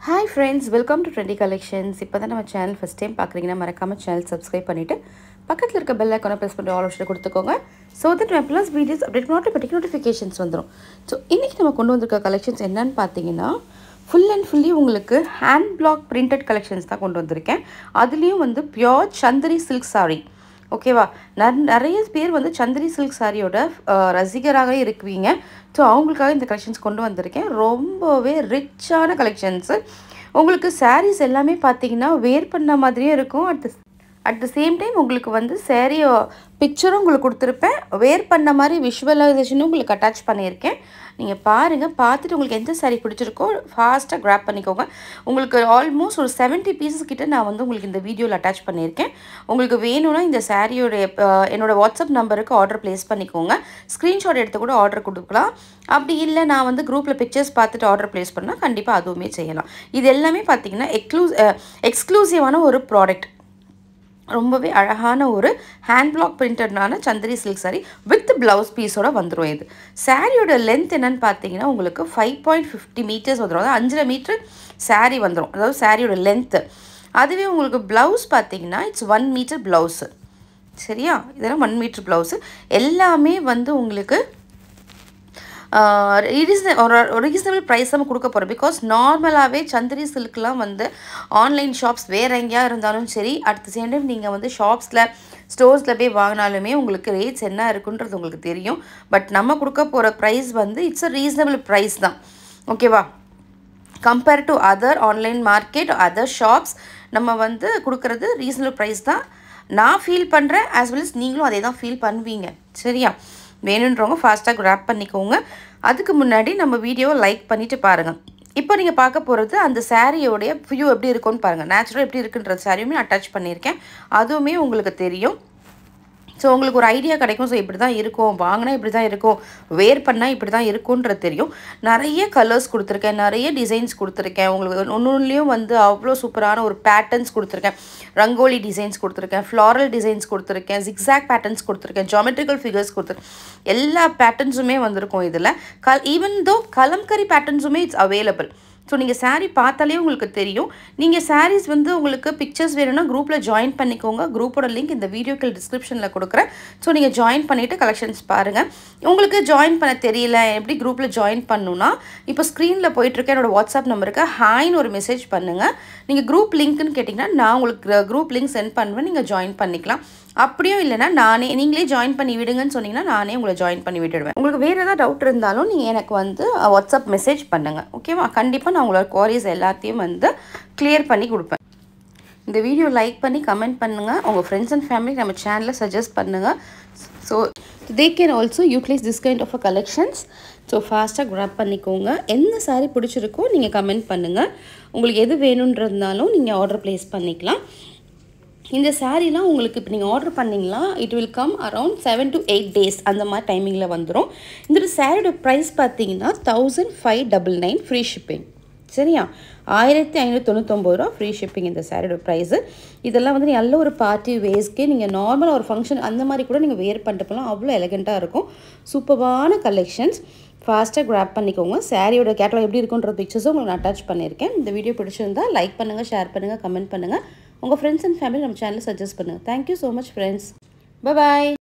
Hi friends, welcome to Trendy Collections. இப்போ தான் நம்ம சேனல் ஃபர்ஸ்ட் டைம் பார்க்குறீங்கன்னா மறக்காம சேனல் சப்ஸ்கிரைப் பண்ணிவிட்டு பக்கத்தில் இருக்க பெல் ஐக்கானை ப்ரெஸ் பண்ணி ஆல் ஆப்ஷனை கொடுத்துக்கோங்க. ஸோ தட் நம்ம plus videos update automatic notifications வந்துடும். ஸோ இன்றைக்கி நம்ம கொண்டு வந்திருக்க கலெக்ஷன்ஸ் என்னன்னு பார்த்தீங்கன்னா ஃபுல் அண்ட் ஃபுல்லி உங்களுக்கு ஹேண்ட் பிளாக் பிரிண்டட் கலெக்ஷன்ஸ் தான் கொண்டு வந்திருக்கேன். அதுலேயும் வந்து பியோர் சந்தரி சில்க் சாரீ. ஓகேவா, நிறைய பேர் வந்து சந்திரி சில்க் சாரியோட ரசிகராக இருக்குவீங்க. ஸோ அவங்களுக்காக இந்த கலெக்ஷன்ஸ் கொண்டு வந்திருக்கேன். ரொம்பவே ரிச்சான கலெக்ஷன்ஸு. உங்களுக்கு சாரீஸ் எல்லாமே பார்த்தீங்கன்னா வேர் பண்ண மாதிரியே இருக்கும். அட் த சேம் டைம் உங்களுக்கு வந்து சாரீ பிக்சரும் உங்களுக்கு கொடுத்துருப்பேன். வேர் பண்ண மாதிரி விஷுவலைசேஷனும் உங்களுக்கு அட்டாச் பண்ணியிருக்கேன். நீங்கள் பாருங்கள், பார்த்துட்டு உங்களுக்கு எந்த சாரீ பிடிச்சிருக்கோ ஃபாஸ்ட்டாக கிராப் பண்ணிக்கோங்க. உங்களுக்கு ஆல்மோஸ்ட் ஒரு 70 பீசஸ் கிட்ட நான் வந்து உங்களுக்கு இந்த வீடியோவில் அட்டாச் பண்ணியிருக்கேன். உங்களுக்கு வேணும்னா இந்த சாரியோடைய என்னோடய வாட்ஸ்அப் நம்பருக்கு ஆர்டர் ப்ளேஸ் பண்ணிக்கோங்க. ஸ்க்ரீன்ஷாட் எடுத்து கூட ஆர்டர் கொடுக்கலாம். அப்படி இல்லை நான் வந்து குரூப்பில் பிக்சர்ஸ் பார்த்துட்டு ஆர்டர் ப்ளேஸ் பண்ணால் கண்டிப்பாக அதுவுமே செய்யலாம். இது எல்லாமே பார்த்தீங்கன்னா எக்ஸ்க்ளூசிவான ஒரு ப்ராடக்ட். ரொம்பவே அழகான ஒரு ஹேண்ட் பிளாக் பிரிண்டட்னான Chanderi silk sari with blouse பீஸோட வந்துடும். இது சாரியோட லென்த் என்னன்னு பார்த்தீங்கன்னா உங்களுக்கு 5.50 மீட்டர்ஸ் வந்துடும். அதாவது 5.5 மீட்டர் சாரீ வந்துடும். அதாவது சாரியோட லென்த்து. அதுவே உங்களுக்கு ப்ளவுஸ் பார்த்தீங்கன்னா இட்ஸ் 1 மீட்டர் ப்ளவுஸு. சரியா, இதெல்லாம் 1 மீட்டர் ப்ளவுஸு. எல்லாமே வந்து உங்களுக்கு ரீசனபிள் ப்ரைஸ் நம்ம கொடுக்க போகிறோம். பிகாஸ் நார்மலாகவே சந்திரி சில்க்லாம் வந்து ஆன்லைன் ஷாப்ஸ் வேறு எங்கேயா இருந்தாலும் சரி, அட் த சேம் டைம் நீங்கள் வந்து ஸ்டோர்ஸில் போய் வாங்கினாலுமே உங்களுக்கு ரேட்ஸ் என்ன இருக்குன்றது உங்களுக்கு தெரியும். பட் நம்ம கொடுக்க போகிற ப்ரைஸ் வந்து இட்ஸ் அ ரீசனபிள் ப்ரைஸ் தான். ஓகேவா, compare to other online market other shops நம்ம வந்து கொடுக்குறது ரீசனபிள் ப்ரைஸ் தான் நான் ஃபீல் பண்ணுறேன். ஆஸ் வெல் அஸ் நீங்களும் அதே தான் ஃபீல் பண்ணுவீங்க. சரியா, வேணுன்றவங்க ஃபாஸ்ட்டாக கிராப் பண்ணிக்கோங்க. அதுக்கு முன்னாடி நம்ம வீடியோவை லைக் பண்ணிவிட்டு பாருங்கள். இப்போ நீங்கள் பார்க்க போகிறது அந்த சாரியோடைய வியூ எப்படி இருக்குன்னு பாருங்கள். நேச்சுரல் எப்படி இருக்குன்ற சாரியுமே அட்டாச் பண்ணியிருக்கேன். அதுவுமே உங்களுக்கு தெரியும். ஸோ உங்களுக்கு ஒரு ஐடியா கிடைக்கும். ஸோ இப்படி தான் இருக்கும், வாங்கினா இப்படி தான் இருக்கும், வேர் பண்ணால் இப்படி தான் இருக்குன்றது தெரியும். நிறைய கலர்ஸ் கொடுத்துருக்கேன், நிறைய டிசைன்ஸ் கொடுத்துருக்கேன். உங்களுக்கு ஒன்றுலேயும் வந்து அவ்வளோ சூப்பரான ஒரு பேட்டர்ன்ஸ் கொடுத்துருக்கேன். ரங்கோலி டிசைன்ஸ் கொடுத்துருக்கேன், ஃப்ளாரல் டிசைன்ஸ் கொடுத்துருக்கேன், ஜிக்ஸாக் பேட்டர்ன்ஸ் கொடுத்துருக்கேன், ஜாமெட்ரிக்கல் ஃபிகர்ஸ் கொடுத்துருக்கேன். எல்லா பேட்டர்ன்ஸுமே வந்திருக்கும் இதில். ஈவன் தோ கலம்கரி பேட்டர்ன்ஸுமே இட்ஸ் அவைலபிள். ஸோ நீங்கள் சாரீ பார்த்தாலே உங்களுக்கு தெரியும். நீங்கள் சாரீஸ் வந்து உங்களுக்கு பிக்சர்ஸ் வேணும்னா குரூப்பில் ஜாயின் பண்ணிக்கோங்க. குரூப்போட லிங்க் இந்த வீடியோக்கு டிஸ்கிரிப்ஷனில் கொடுக்குறேன். ஸோ நீங்கள் ஜாயின் பண்ணிவிட்டு கலெக்ஷன்ஸ் பாருங்கள். உங்களுக்கு ஜாயின் பண்ண தெரியல, எப்படி குரூப்பில் ஜாயின் பண்ணணுன்னா இப்போ ஸ்க்ரீனில் போயிட்டுருக்க என்னோடய வாட்ஸ்அப் நம்பருக்கு ஹாய்னு ஒரு மெசேஜ் பண்ணுங்கள். நீங்கள் குரூப் லிங்க்னு கேட்டிங்கன்னா நான் உங்களுக்கு குரூப் லிங்க் சென்ட் பண்ணுவேன், நீங்கள் ஜாயின் பண்ணிக்கலாம். அப்படியும் இல்லைனா நீங்களே ஜாயின் பண்ணி விடுங்கன்னு சொன்னீங்கன்னா நானே உங்களை ஜாயின் பண்ணி விட்டுடுவேன். உங்களுக்கு வேறு ஏதாவது டவுட் இருந்தாலும் நீங்கள் எனக்கு வந்து வாட்ஸ்அப் மெசேஜ் பண்ணுங்கள். ஓகேவா, கண்டிப்பாக நான் உங்களோட குவாரிஸ் எல்லாத்தையும் வந்து கிளியர் பண்ணி கொடுப்பேன். இந்த வீடியோ லைக் பண்ணி கமெண்ட் பண்ணுங்கள். உங்கள் ஃப்ரெண்ட்ஸ் அண்ட் ஃபேமிலி நம்ம சேனலில் சஜஸ்ட் பண்ணுங்கள். So they can also utilise this kind of a collections. So ஃபாஸ்ட்டாக கிராப் பண்ணிக்கோங்க. எந்த சாரீ பிடிச்சிருக்கோ நீங்கள் கமெண்ட் பண்ணுங்கள். உங்களுக்கு எது வேணுன்றதுனாலும் நீங்கள் ஆர்டர் ப்ளேஸ் பண்ணிக்கலாம். இந்த சாரீலாம் உங்களுக்கு இப்போ நீங்கள் ஆர்டர் பண்ணிங்களா it will come around 7 to 8 days அந்த மாதிரி டைமிங்கில் வந்துடும். இந்த சாரியோட ப்ரைஸ் பார்த்தீங்கன்னா 1599 ஃப்ரீ ஷிப்பிங். சரியா, 1599 ரூபா ஃப்ரீ ஷிப்பிங் இந்த சாரியோட ப்ரைஸு. இதெல்லாம் வந்து நல்ல ஒரு பார்ட்டி வேஸ்க்கு நீங்கள் நார்மலாக ஒரு ஃபங்க்ஷன் அந்த மாதிரி கூட நீங்கள் வேர் பண்ணிட்டு போகலாம். அவ்வளோ எலகெண்ட்டாக இருக்கும். சூப்பரான கலெக்ஷன்ஸ். ஃபாஸ்ட்டாக கிராப் பண்ணிக்கோங்க. சாரியோட கேட்டலாக் எப்படி இருக்குன்ற பிக்சர்ஸும் உங்களுக்கு நான் அட்டாச் பண்ணியிருக்கேன். இந்த வீடியோ பிடிச்சிருந்தால் லைக் பண்ணுங்கள், ஷேர் பண்ணுங்கள், கமெண்ட் பண்ணுங்கள். உங்கள் ஃப்ரெண்ட்ஸ் அண்ட் ஃபேமிலி நம்ம சேனலில் சஜஸ்ட் பண்ணுங்கள். Thank you so much friends. பாய்.